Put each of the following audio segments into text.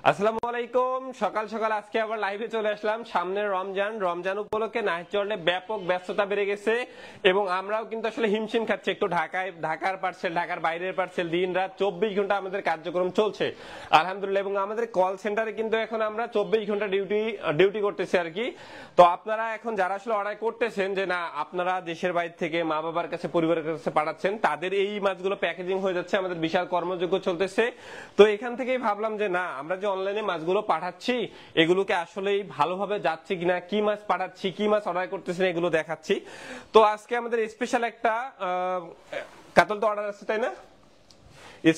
আসসালামু আলাইকুম। সকাল সকাল আজকে আবার লাইভে চলে আসলাম। সামনে রমজান উপলক্ষে নাহিদচরে ব্যাপক ব্যস্ততা বেড়ে গেছে এবং আমরাও কিন্তু আসলে হিমশিম খাচ্ছি একটু। ঢাকার পার্সেল, ঢাকার বাইরের পার্সেল, দিন রাত 24 ঘন্টা আমাদের কার্যক্রম চলছে আলহামদুলিল্লাহ। এবং আমাদের কল সেন্টারে কিন্তু এখন আমরা 24 ঘন্টা ডিউটি করতেছি আর কি। তো আপনারা এখন যারা আসলে অর্ডার করতেছেন যে না আপনারা দেশের বাইরে থেকে মা বাবার কাছে পরিবারের কাছে পাঠাচ্ছেন, তাদের এই মাছগুলো প্যাকেজিং হয়ে যাচ্ছে, আমাদের বিশাল কর্মযজ্ঞ চলতেছে। তো এখান থেকেই ভাবলাম যে না আমরা যে অনলাইনে মাছগুলো পাঠাচ্ছি এগুলোকে আসলেই ভালোভাবে যাচ্ছে কিনা, কি মাছ পাঠাচ্ছি, কি মাছ অর্ডার করতেছেন এগুলো দেখাচ্ছি। তো আজকে আমাদের স্পেশাল একটা কাতল তো অর্ডার আছে, তাই না?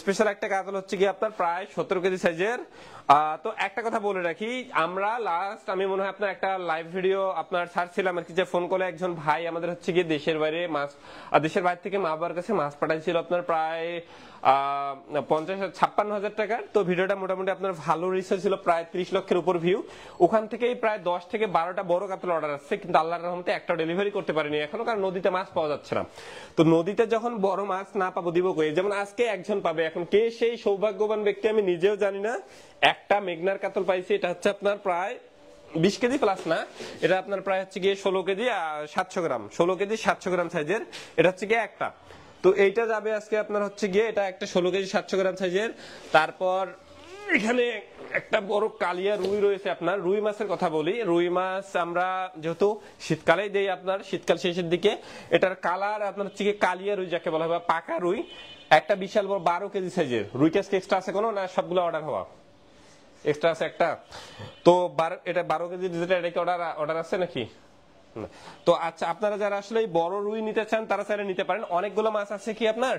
স্পেশাল একটা কাতল হচ্ছে কি আপনার প্রায় 17 কেজি সাইজের। তো একটা কথা বলে রাখি, আমরা লাস্ট আমি মনে হয় আপনার একটা লাইভ ভিডিও আপনার ছাড়ছিলাম আর কি, যে ফোন কলে একজন ভাই আমাদের হচ্ছে গিয়ে দেশের বাইরে থেকে মা বাবার কাছে মাছ পাঠাইছিল আপনার প্রায় 56,000 টাকার। তো ভিডিওটা মোটামুটি আপনার ভালো রিচ ছিল, প্রায় 30 লক্ষের উপর ভিউ। ওখান থেকেই প্রায় 10 থেকে 12টা বড় কাতল অর্ডার আসছে, কিন্তু আল্লাহর রহমতে একটা ডেলিভারি করতে পারিনি এখনো, কারণ নদীতে মাছ পাওয়া যাচ্ছে না। তো নদীতে যখন বড় মাছ না পাবো দিব কই? যেমন আজকে একজন পাবে, এখন কে সেই সৌভাগ্যবান ব্যক্তি আমি নিজেও জানি না। একটা মেঘনার কাতল পাইছি, এটা হচ্ছে আপনার প্রায় 20 কেজি প্লাস না, এটা আপনার প্রায় হচ্ছে গিয়ে 16 কেজি 700 গ্রাম, 16 কেজি 700 গ্রাম সাইজের। এটা হচ্ছে গিয়ে একটা। তো এইটা যাবে আজকে আপনার হচ্ছে গিয়ে এটা একটা 16 কেজি 700 গ্রাম সাইজের। তারপর এখানে একটা বড় কালিয়া রুই রয়েছে। আপনার রুই মাছের কথা বলি, রুই মাছ আমরা যেহেতু শীতকালেই দেই, আপনার শীতকাল শেষের দিকে, এটার কালার আপনার হচ্ছে গিয়ে কালিয়া রুই যাকে বলা হয়, পাকা রুই। একটা বিশাল বড় 12 কেজি সাইজের রুইটা এক্সট্রা আছে কোনো না, সবগুলো অর্ডার হওয়া এক্সট্রা আছে একটা। তো এটা 12 কেজি যেটা, এটা কি অর্ডার আছে নাকি? তো আচ্ছা, আপনারা যারা আসলে বড় রুই নিতে চান তারা চাইলে নিতে পারেন। অনেকগুলো মাছ আছে কি আপনার,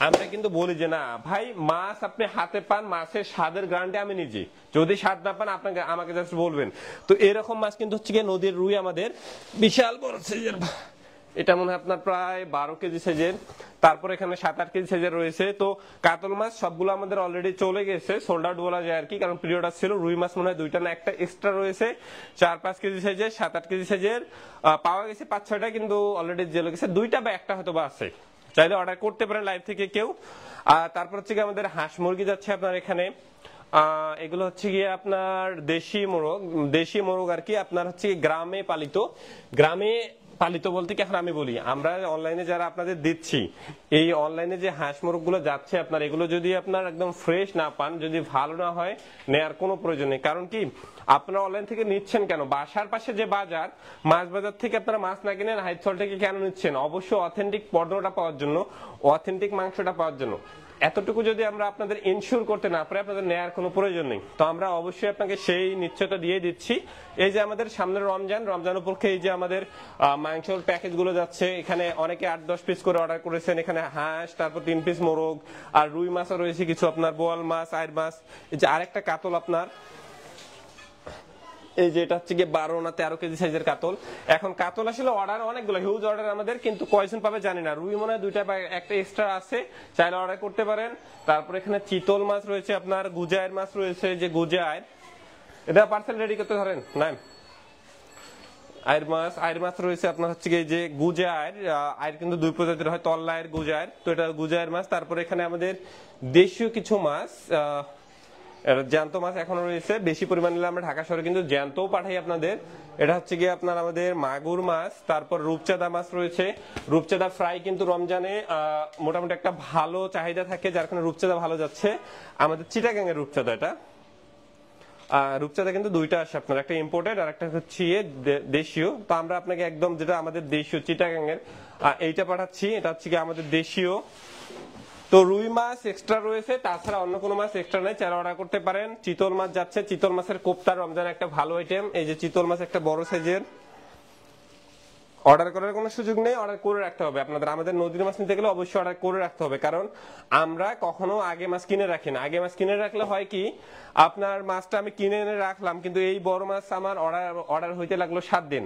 আমরা কিন্তু বলি যে না ভাই মাছ আপনি হাতে পান, মাছের স্বাদের গ্যারান্টি আমি নিজে, যদি স্বাদ না পান আপনাকে আমাকে জাস্ট বলবেন। তো এরকম মাছ কিন্তু হচ্ছে গিয়ে নদীর রুই আমাদের বিশাল বড় সাইজের। এটা মনে হয় আপনার প্রায় 12 কেজি সাইজের। তারপর এখানে 7-8 কেজি সাইজের রয়েছে। তো কাতল মাছ সবগুলো আমাদের অলরেডি চলে গেছে, সোল্ড আউট বলা যায় আর কি, কারণ পিরিয়ড ছিল। রুই মাছ মনে হয় দুইটা না একটা এক্সট্রা রয়েছে, 4-5 কেজি সাইজের, 7-8 কেজি সাইজের পাওয়া গেছে 5-6টা, কিন্তু অলরেডি জেলে গেছে দুইটা বা একটা হয়তো বা আছে। চাইলে অর্ডার করতে পারেন লাইভ থেকে কেউ। তারপর হচ্ছে গিয়ে আমাদের হাঁস মুরগি যাচ্ছে আপনার এখানে। এগুলো হচ্ছে গিয়ে আপনার দেশি মোরগ আর কি, আপনার হচ্ছে গ্রামে পালিত বলতে কি এখন আমি বলি, আমরা অনলাইনে যারা আপনাদের দিচ্ছি, এই অনলাইনে যে হাঁস মোরগ গুলো যাচ্ছে আপনার, এগুলো যদি আপনার একদম ফ্রেশ না পান, যদি ভালো না হয়, নেয়ার কোনো প্রয়োজন নেই। কারণ কি আপনারা অনলাইন থেকে নিচ্ছেন কেন? বাসার পাশে যে বাজার, মাছ বাজার থেকে আপনারা মাছ না কিনে নাহিদচর থেকে কেন নিচ্ছেন? অবশ্যই অথেন্টিক পণ্যটা পাওয়ার জন্য, অথেন্টিক মাংসটা পাওয়ার জন্য। এতটুকু যদি আমরা আপনাদের ইনশিওর করতে না পারি, আপনাদের নেয়ার কোনো প্রয়োজন নেই। তো আমরা অবশ্যই আপনাকে সেই নিশ্চয়তা দিয়ে দিচ্ছি। এই যে আমাদের সামনের রমজান উপলক্ষে এই যে আমাদের মাংসের প্যাকেজ গুলো যাচ্ছে, এখানে অনেকে 8-10 পিস করে অর্ডার করেছেন। এখানে হাঁস, তারপর 3 পিস মোরগ, আর রুই মাছও রয়েছে কিছু, আপনার বোয়াল মাছ, আইর মাছ। এই যে আরেকটা কাতল আপনার, এই যে এটা হচ্ছে গিয়ে 12 না 13 কেজি সাইজের কাতল। এখন কাতল আসলে অর্ডার অনেকগুলো, হিউজ অর্ডার আমাদের, কিন্তু কয়জন পাবে জানি না। রুই মনে হয় 2টা বা একটা এক্সট্রা আছে, চাইলে অর্ডার করতে পারেন। তারপর এখানে চিতল মাছ রয়েছে, আপনার গুজায়ের মাছ রয়েছে, যে গুজায়ের, এটা পার্সেল রেডি করতে ধরেন না। আইর মাছ রয়েছে আপনার হচ্ছে গিয়ে যে গুজায়ের, আইর কিন্তু 2 প্রজাতির হয়, তল্লা আইর, গুজায়ের। তো এটা গুজায়ের মাছ। তারপর এখানে আমাদের দেশীয় কিছু মাছ, জ্যান্ত মাছ এখনো রয়েছে। বেশি পরিমাণ নিলে আমরা ঢাকা শহরে কিন্তু জ্যান্তও পাঠাই আপনাদের। এটা হচ্ছে গিয়ে আপনার আমাদের মাগুর মাছ। তারপর রূপচাঁদা মাছ রয়েছে। রূপচাঁদা ফ্রাই কিন্তু রমজানে মোটামুটি একটা ভালো চাহিদা থাকে, যার কারণে রূপচাঁদা ভালো যাচ্ছে। আমাদের চিটাগাঙের রূপচাঁদা, এটা রূপচাঁদা কিন্তু 2টা আসে আপনার, একটা ইম্পোর্টেড আর একটা হচ্ছে দেশীয়। তো আমরা আপনাকে একদম যেটা আমাদের দেশীয় চিটাগাঙের এইটা পাঠাচ্ছি, এটা হচ্ছে কি আমাদের দেশীয়। তো রুই মাছ এক্সট্রা রয়েছে, তাছাড়া অন্য কোনো মাছ এক্সট্রা নেই, চাইলে অর্ডার করতে পারেন। চিতল মাছ যাচ্ছে, চিতল মাছের কোপ্তা রমজান একটা ভালো আইটেম। এই যে চিতল মাছ একটা বড় সাইজের, অর্ডার করার কোনো সুযোগ নেই, অর্ডার করে রাখতে হবে আপনাদের। আমাদের নদীর মাছ নিতে গেলে অবশ্যই অর্ডার করে রাখতে হবে, কারণ আমরা কখনো আগে মাছ কিনে রাখি না। আগে মাছ কিনে রাখলে হয় কি, আপনার মাছটা আমি কিনে এনে রাখলাম, কিন্তু এই বড় মাছ আমার অর্ডার হইতে লাগলো 7 দিন।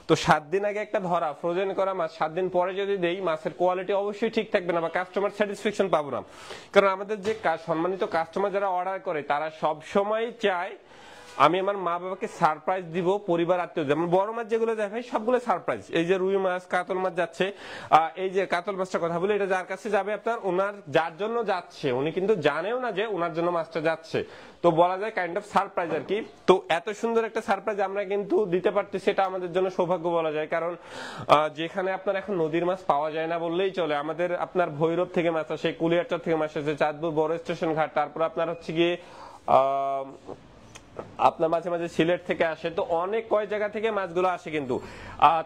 তো 7 দিন আগে একটা ধরা ফ্রোজেন করা মাছ 7 দিন পরে যদি দেই, মাছের কোয়ালিটি অবশ্যই ঠিক থাকবে না, বা কাস্টমার স্যাটিসফ্যাকশন পাবো না। কারণ আমাদের যে সম্মানিত কাস্টমার যারা অর্ডার করে, তারা সব সময় চায় আমি আমার মা বাবাকে সারপ্রাইজ দিব, পরিবার আত্মীয়, যেমন বড় মাছ যেগুলো যায় ভাই সবগুলো সারপ্রাইজ। এই যে রুই মাছ, কাতল মাছ যাচ্ছে, এই যে কাতল মাছটা কথা বলি, এটা যার কাছে যাবে আপনার, ওনার যার জন্য যাচ্ছে উনি কিন্তু জানেও না যে ওনার জন্য মাছটা যাচ্ছে, তো বলা যায় কাইন্ড অফ সারপ্রাইজ আর কি। তো এত সুন্দর একটা সারপ্রাইজ আমরা কিন্তু দিতে পারতেছি, সেটা আমাদের জন্য সৌভাগ্য বলা যায়। কারণ যেখানে আপনার এখন নদীর মাছ পাওয়া যায় না বললেই চলে, আমাদের আপনার ভৈরব থেকে মাছ আসে, কুলিয়ারচর থেকে মাছ আসে, চাঁদপুর বড় স্টেশন ঘাট, তারপর আপনার হচ্ছে গিয়ে আপনার মাঝে মাঝে সিলেট থেকে আসে, তো অনেক কয় জায়গা থেকে মাছগুলো আসে কিন্তু।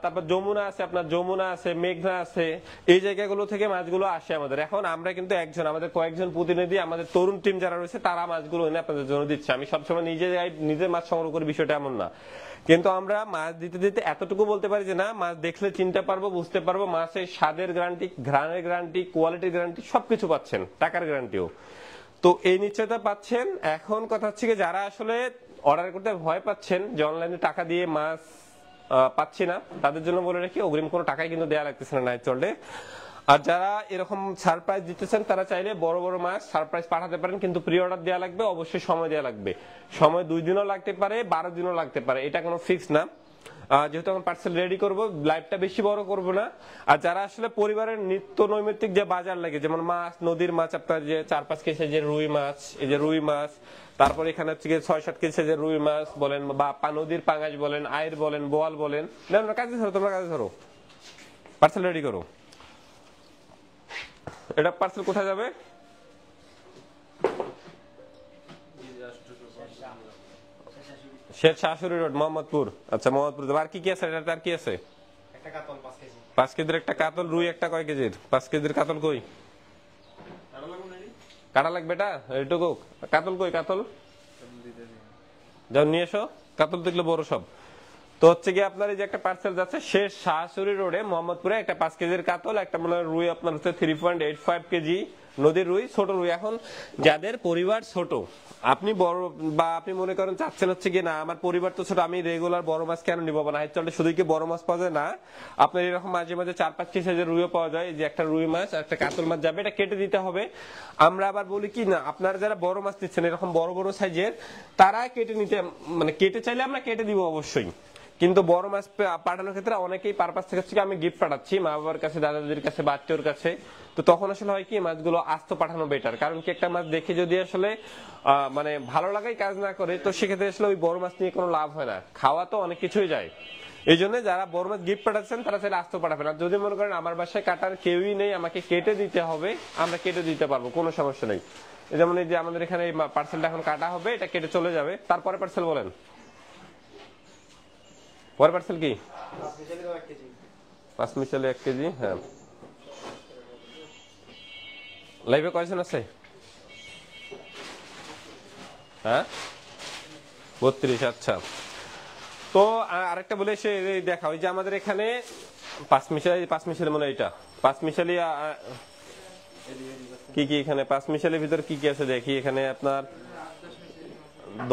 তারপর যমুনা আছে, আপনার যমুনা আছে, মেঘনা আছে, এই জায়গাগুলো থেকে মাছগুলো আসে আমাদের। এখন আমরা কিন্তু আমাদের কয়েকজন প্রতিনিধি, আমাদের তরুণ টিম যারা রয়েছে, তারা মাছগুলো এনে আপনাদের জন্য দিচ্ছে। আমি সবসময় নিজে মাছ সংগ্রহ করি, বিষয়টা এমন না, কিন্তু আমরা মাছ দিতে দিতে এতটুকু বলতে পারি যে না, মাছ দেখলে চিনতে পারবো, বুঝতে পারবো, মাছের স্বাদের গ্যারান্টি, ঘ্রাণের গ্যারান্টি, কোয়ালিটির গ্যারান্টি, সবকিছু পাচ্ছেন, টাকার গ্যারান্টিও। তো এই নিশ্চয়তা পাচ্ছেন। এখন কথা হচ্ছে যারা আসলে অর্ডার করতে ভয় পাচ্ছেন যে অনলাইনে টাকা দিয়ে মাছ পাচ্ছি না, তাদের জন্য বলে রাখি অগ্রিম কোনো টাকাই কিন্তু দেওয়া লাগতেছে না নাইট চলে। আর যারা এরকম সারপ্রাইজ দিতেছেন তারা চাইলে বড় বড় মাছ সারপ্রাইজ পাঠাতে পারেন, কিন্তু প্রি অর্ডার দেওয়া লাগবে, অবশ্যই সময় দেওয়া লাগবে। সময় 2 দিনও লাগতে পারে, 12 দিনও লাগতে পারে, এটা কোনো ফিক্স না। যেহেতু আমি পার্সেল রেডি করব, লাইভটা বেশি বড় করব না। আর যারা আসলে পরিবারের নিত্য নৈমিত্তিক যে বাজার লাগে, যেমন মাছ, নদীর মাছ, আপনার যে 4-5 কেজি যে রুই মাছ, এই যে রুই মাছ, তারপর এখানে হচ্ছে 6-7 কেজি যে রুই মাছ বলেন, বা নদীর পাঙাশ বলেন, আইর বলেন, বোয়াল বলেন, কাজে ধরো, তোমরা কাজে ধরো, পার্সেল রেডি করো। এটা পার্সেল কোথায় যাবে? শেখ শাশুড়ি রোড, মোহাম্মদপুর। আচ্ছা, মোহাম্মদপুর। আর কি কি আছে এটা? আর কি আছে? একটা কাতল 5 কেজি। 5 কেজির একটা কাতল, রুই একটা কয় কেজির? 5 কেজির কাতল কই? কাটা লাগবে এটা এইটুকু। কাতল কই? কাতল যাও নিয়ে এসো। কাতল দেখলে বড় সব। তো হচ্ছে কি আপনার এই যে একটা পার্সেল যাচ্ছে শেষ শাহসুরি রোডে মোহাম্মদপুরে, একটা 5 কেজির কাতল, একটা মনে হয় রুই আপনার হচ্ছে 3.85 কেজি নদীর রুই, ছোট রুই। এখন যাদের পরিবার ছোট, আপনি বড়, বা আপনি মনে করেন চাচ্ছেন হচ্ছে কি না আমার পরিবার তো ছোট, আমি রেগুলার বড় মাছ কেন নিব না, হাইট চলে শুধু কি বড় মাছ পাওয়া যায় না, আপনার এরকম মাঝে মাঝে 4-5 কেজি সাইজের রুইও পাওয়া যায়। যে একটা রুই মাছ আর একটা কাতল মাছ যাবে, এটা কেটে দিতে হবে। আমরা আবার বলি কি না, আপনারা যারা বড় মাছ নিচ্ছেন এরকম বড় বড় সাইজের, তারা কেটে নিতে, মানে কেটে চাইলে আমরা কেটে দিব অবশ্যই, কিন্তু বড় মাছ পাঠানোর ক্ষেত্রে অনেকেই পারপাস থেকে হচ্ছে আমি গিফট পাঠাচ্ছি মা বাবার কাছে, দাদা দাদির কাছে, বাচ্চার কাছে, তো তখন আসলে হয় কি মাছগুলো আস্ত পাঠানো বেটার। কারণ কি একটা মাছ দেখে যদি আসলে মানে ভালো লাগাই কাজ না করে, তো সেক্ষেত্রে আসলে ওই বড় মাছ নিয়ে কোনো লাভ হয় না, খাওয়া তো অনেক কিছুই যায়। এই জন্য যারা বড় মাছ গিফট পাঠাচ্ছেন তারা চাইলে আস্ত পাঠাবেন। আর যদি মনে করেন আমার বাসায় কাটার কেউই নেই, আমাকে কেটে দিতে হবে, আমরা কেটে দিতে পারবো, কোনো সমস্যা নেই। যেমন এই যে আমাদের এখানে এই পার্সেলটা এখন কাটা হবে, এটা কেটে চলে যাবে। তারপরে পার্সেল বলেন, পরের পার্সেল কি? 5 মিশালি 1 কেজি। হ্যাঁ, লাইভে কয়জন আছে? হ্যাঁ, 32। আচ্ছা, তো আরেকটা বলে সে দেখা, ওই যে আমাদের এখানে 5 মিশালি মনে হয় এটা 5 মিশালি কি কি এখানে 5 মিশালির ভিতর কি কি আছে দেখি। এখানে আপনার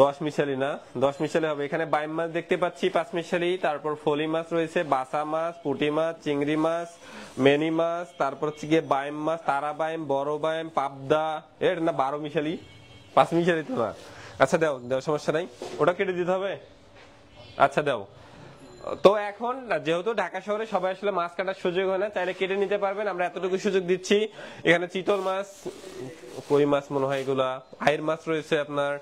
10 মিশালি না, 10 মিশালি হবে। এখানে বাইম মাছ দেখতে পাচ্ছি 5 মিশালি, তারপর ফলি মাছ রয়েছে, বাসা মাছ, পুঁটি মাছ, চিংড়ি মাছ, মেনি মাছ, তারপর হচ্ছে গিয়ে বাইম মাছ, তারা বাইম, বড় বাইম, পাবদা। এর না 12 মিশালি, 5 মিশালি তো না। আচ্ছা দাও দাও, সমস্যা নাই, ওটা কেটে দিতে হবে। আচ্ছা দাও। তো এখন যেহেতু ঢাকা শহরে সবাই আসলে মাছ কাটার সুযোগ হয় না, চাইলে কেটে নিতে পারবেন, আমরা এতটুকু সুযোগ দিচ্ছি। এখানে চিতল মাছ, কই মাছ মনে হয় এগুলা, আইর মাছ রয়েছে আপনার।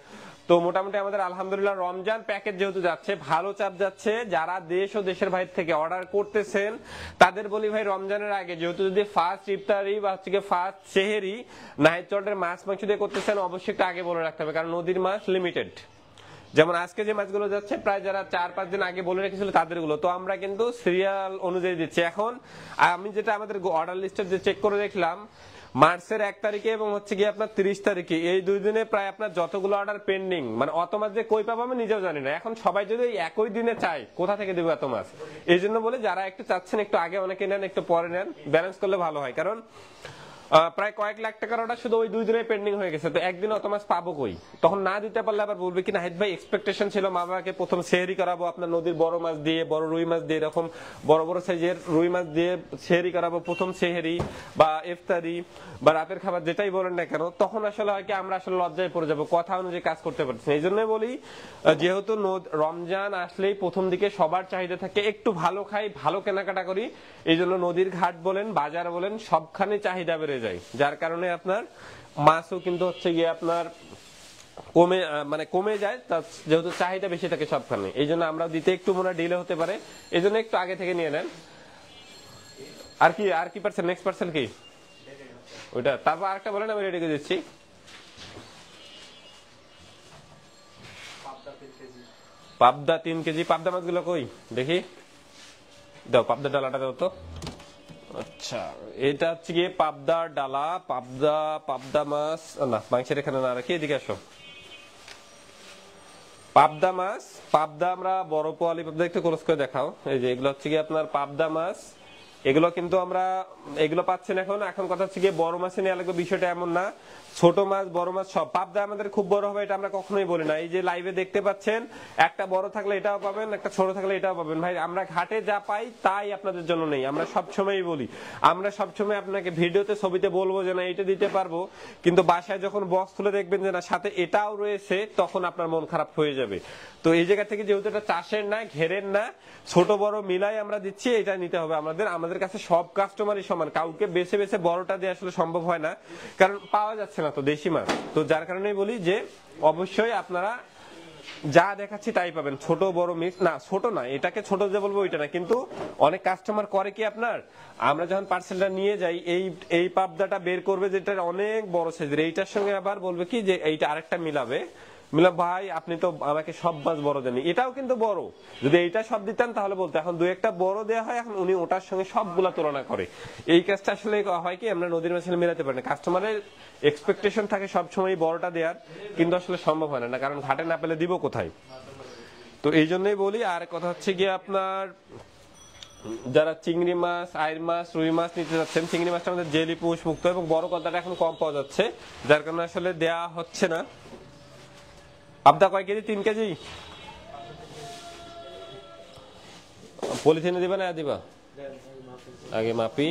তো মোটামুটি আমাদের আলহামদুলিল্লাহ রমজান প্যাকেজ যেহেতু যাচ্ছে, ভালো চাপ যাচ্ছে। যারা দেশ ও দেশের বাইরে থেকে অর্ডার করতেছেন তাদের বলি ভাই, রমজানের আগে যেহেতু যদি ফার্স্ট ইফতারি বা হচ্ছে ফার্স্ট সেহেরি নাইট চটের মাছ মাংস দিয়ে করতেছেন, অবশ্যই একটু আগে বলে রাখতে হবে, কারণ নদীর মাছ লিমিটেড। যেমন আজকে যে মাছগুলো যাচ্ছে প্রায় যারা 4-5 দিন আগে বলে রেখেছিল তাদের গুলো, তো আমরা কিন্তু সিরিয়াল অনুযায়ী দিচ্ছি। এখন আমি যেটা আমাদের অর্ডার লিস্টে যে চেক করে দেখলাম, মার্চের 1 তারিখে এবং হচ্ছে গিয়ে আপনার 30 তারিখে, এই 2 দিনে প্রায় আপনার যতগুলো অর্ডার পেন্ডিং, মানে অত মাছ যে কই পাবো আমি নিজেও জানি না। এখন সবাই যদি একই দিনে চাই, কোথা থেকে দেবো এত মাছ? এই জন্য বলে যারা একটু চাচ্ছেন একটু আগে অনেকে নেন, একটু পরে নেন, ব্যালেন্স করলে ভালো হয়। কারণ প্রায় কয়েক লাখ টাকার অর্ডার শুধু ওই 2 দিনে পেন্ডিং হয়ে গেছে। তো একদিন অত মাছ পাবো কই? তখন না দিতে পারলে আবার বলবে কি নাহিদ ভাই এক্সপেকটেশন ছিল মা বাবাকে প্রথম সেহরি করাবো আপনার নদীর বড় মাছ দিয়ে, বড় রুই মাছ দিয়ে, এরকম বড় বড় সাইজের রুই মাছ দিয়ে সেহরি করাবো, প্রথম সেহরি বা ইফতারি বা রাতের খাবার যেটাই বলেন না কেন, তখন আসলে হয় কি আমরা আসলে লজ্জায় পড়ে যাবো, কথা অনুযায়ী কাজ করতে পারছি না। এই জন্যই বলি যেহেতু রমজান আসলেই প্রথম দিকে সবার চাহিদা থাকে একটু ভালো খাই, ভালো কেনাকাটা করি, এই জন্য নদীর ঘাট বলেন, বাজার বলেন, সবখানে চাহিদা বেড়ে যায়, যার কারণে আপনার মাছও কিন্তু হচ্ছে গিয়ে আপনার কমে যায়, যেহেতু চাহিদা বেশি থাকে সবখানে। এই জন্য আমরা দিতে একটু মনে ডিলে হতে পারে, এই জন্য একটু আগে থেকে নিয়ে নেন। আর কি পার্সেল, নেক্সট পার্সেল কি ওইটা? তারপর আরেকটা বলেন, আমি রেডি করে দিচ্ছি। পাবদা 3 কেজি। পাবদা মাছগুলো কই দেখি, দাও পাবদা ডালাটা দাও তো। আচ্ছা, এটা হচ্ছে গিয়ে পাবদার ডালা। পাবদা মাছ না, মাংসের এখানে না রাখি, এদিকে আসো। পাবদা মাছ, পাবদা আমরা বড় পোয়ালি পাবদা একটু ক্লোজ করে দেখাও। এই যে এগুলো হচ্ছে গিয়ে আপনার পাবদা মাছ, এগুলো কিন্তু আমরা এগুলো পাচ্ছেন এখন কথা হচ্ছে গিয়ে বড় মাছে নেওয়া লাগবে, বিষয়টা এমন না। ছোট মাছ বড় মাছ সব। পাবদা আমাদের খুব বড় হবে এটা আমরা কখনোই বলি না। এই যে লাইভে দেখতে পাচ্ছেন, একটা বড় থাকলে এটাও পাবেন, একটা ছোট থাকলে এটাও পাবেন। ভাই আমরা ঘাটে যা পাই তাই আপনাদের জন্য নেই, আমরা সবসময়ই বলি। আমরা সবসময় আপনাকে ভিডিওতে ছবিতে বলবো যে না এইটা দিতে পারবো, কিন্তু বাসায় যখন বক্স খুলে দেখবেন যে না সাথে এটাও রয়েছে, তখন আপনার মন খারাপ হয়ে যাবে। তো এই জায়গা থেকে যেহেতু এটা চাষের না, ঘেরের না, ছোট বড় মিলাই আমরা দিচ্ছি, এটা নিতে হবে আমাদের কাছে। সব কাস্টমারই সমান, কাউকে বেছে বেছে বড়টা দিয়ে আসলে সম্ভব হয় না, কারণ পাওয়া যাচ্ছে না তো দেশি মাছ। তো যার কারণেই বলি যে অবশ্যই আপনারা যা দেখাচ্ছি তাই পাবেন, ছোট বড় মিক্স না। ছোট না, এটাকে ছোট যে বলবো ওইটা না, কিন্তু অনেক কাস্টমার করে কি আপনার, আমরা যখন পার্সেলটা নিয়ে যাই এই পাবদাটা বের করবে যেটা অনেক বড় সাইজের, এইটার সঙ্গে আবার বলবে কি যে এইটা আরেকটা মিলাবে, ভাই আপনি তো আমাকে সব মাছ বড় দেন, এটাও কিন্তু বড়। যদি এইটা সব দিতেন তাহলে বলতো, এখন 2-1টা বড় দেওয়া হয়, এখন উনি ওটার সঙ্গে সবগুলা তুলনা করে। এই কাজটা আসলে হয় কি আমরা নদীর মাছের মিলাতে পারি না। কাস্টমারের এক্সপেকটেশন থাকে সবসময় বড়টা দেওয়ার, কিন্তু আসলে সম্ভব হয় না, কারণ ঘাটে না পেলে দিব কোথায়। তো এই জন্যই বলি। আর কথা হচ্ছে গিয়ে আপনার যারা চিংড়ি মাছ, আইর মাছ, রুই মাছ নিতে যাচ্ছেন, চিংড়ি মাছটা আমাদের জেলি পুষ মুক্ত এবং বড় কদাটা এখন কম পাওয়া যাচ্ছে, যার কারণে আসলে দেয়া হচ্ছে না। পাবদা কয় কেজি? 3 কেজি। পলিথিনে দিবা না দিবা? আগে মাপি।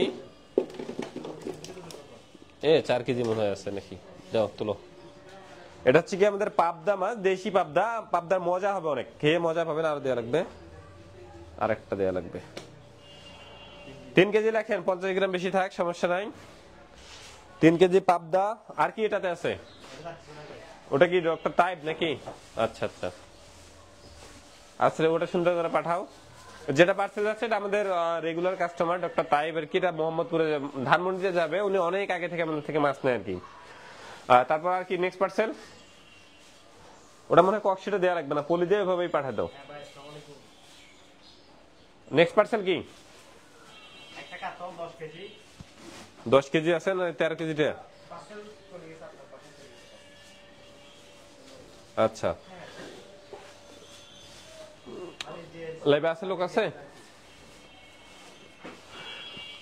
4 কেজি মনে হয় আছে নাকি, যাও তুলো। এটা হচ্ছে কি আমাদের পাবদা মাছ, দেশি পাবদা। পাবদার মজা হবে অনেক, খেয়ে মজা পাবেন। আরো দেওয়া লাগবে, আরেকটা দেওয়া লাগবে। 3 কেজি লেখেন, 50 গ্রাম বেশি থাক সমস্যা নাই। 3 কেজি পাবদা। আর কি এটাতে আছে? ওটা কি ডক্টর টাইপ নাকি? আচ্ছা আচ্ছা, আসলে ওটা সুন্দর করে পাঠাও। যেটা পার্সেল যাচ্ছে এটা আমাদের রেগুলার কাস্টমার ডক্টর তাইব আর কি, এটা মোহাম্মদপুরে ধানমন্ডিতে যাবে, উনি অনেক আগে থেকে আমাদের থেকে মাছ নেয় আর কি। তারপর আর কি নেক্সট পার্সেল? ওটা মনে হয় কক্সিটা দেওয়া লাগবে না, পলি দিয়ে ওইভাবেই পাঠা দাও। নেক্সট পার্সেল কি? 10 কেজি আছে না 13 কেজিটা? আচ্ছা, লাইভে আছে লোক আছে?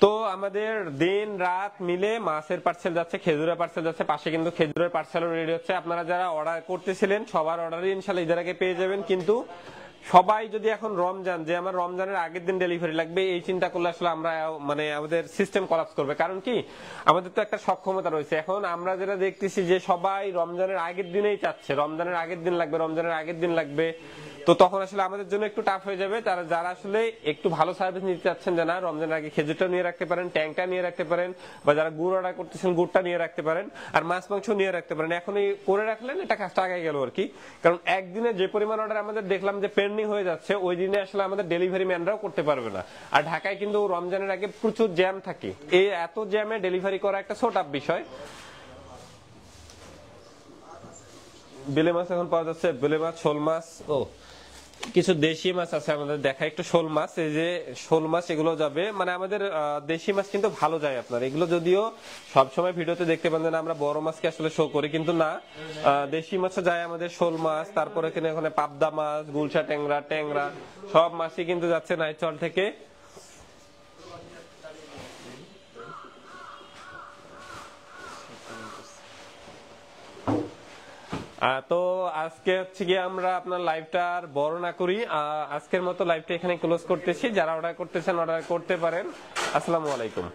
তো আমাদের দিন রাত মিলে মাছের পার্সেল যাচ্ছে, খেজুরের পার্সেল যাচ্ছে, পাশে কিন্তু খেজুরের পার্সেলও রেডি হচ্ছে। আপনারা যারা অর্ডার করতেছিলেন সবার অর্ডারই ইনশাআল্লাহ ঈদের আগে পেয়ে যাবেন। কিন্তু সবাই যদি এখন রমজান, যে আমার রমজানের আগের দিন ডেলিভারি লাগবে, এই চিন্তা করলে আসলে আমরা আমাদের সিস্টেম কলাপস করবে। কারণ কি আমাদের তো একটা সক্ষমতা রয়েছে। এখন আমরা যেটা দেখতেছি যে সবাই রমজানের আগের দিনেই চাচ্ছে, রমজানের আগের দিন লাগবে, রমজানের আগের দিন লাগবে। তো তখন আসলে আমাদের জন্য একটু টাফ হয়ে যাবে। যারা আসলে একটু ভালো সার্ভিস নিতে চাচ্ছেন, যে না রমজানের আগে খেজুরটা নিয়ে রাখতে পারেন, ট্যাংটা নিয়ে রাখতে পারেন, বা যারা গুড় অর্ডার করতেছেন গুড়টা নিয়ে রাখতে পারেন, আর মাছ মাংস নিয়ে রাখতে পারেন। এখনই করে রাখলেন, এটা কাজটা আগে গেল আর কি। কারণ একদিনে যে পরিমাণ অর্ডার আমাদের দেখলাম যে পেন্ডিং হয়ে যাচ্ছে, ওই দিনে আসলে আমাদের ডেলিভারি ম্যানরাও করতে পারবে না। আর ঢাকায় কিন্তু রমজানের আগে প্রচুর জ্যাম থাকে, এই এত জ্যামে ডেলিভারি করা একটা ছোট বিষয়। বেলে মাছ এখন পাওয়া যাচ্ছে, বেলে মাছ, শোল মাছ, কিছু দেশি মাছ আছে আমাদের। দেখা একটু শোল মাছ, এই যে শোল মাছ এগুলো যাবে, আমাদের দেশি মাছ কিন্তু ভালো যায় আপনার। এগুলো যদিও সবসময় ভিডিওতে দেখতে পান যে আমরা বড় মাছকে আসলে শো করি, কিন্তু না, দেশি মাছও যায় আমাদের। শোল মাছ, তারপরে এখানে পাবদা মাছ, গুলশা ট্যাংরা সব মাছই কিন্তু যাচ্ছে নাইচল থেকে। তো আজকে হচ্ছে গিয়ে আমরা আপনার লাইভটা আর বড় না করি, আজকের মতো লাইভটা এখানে ক্লোজ করতেছি। যারা অর্ডার করতে চান অর্ডার করতে পারেন। আসসালামু আলাইকুম।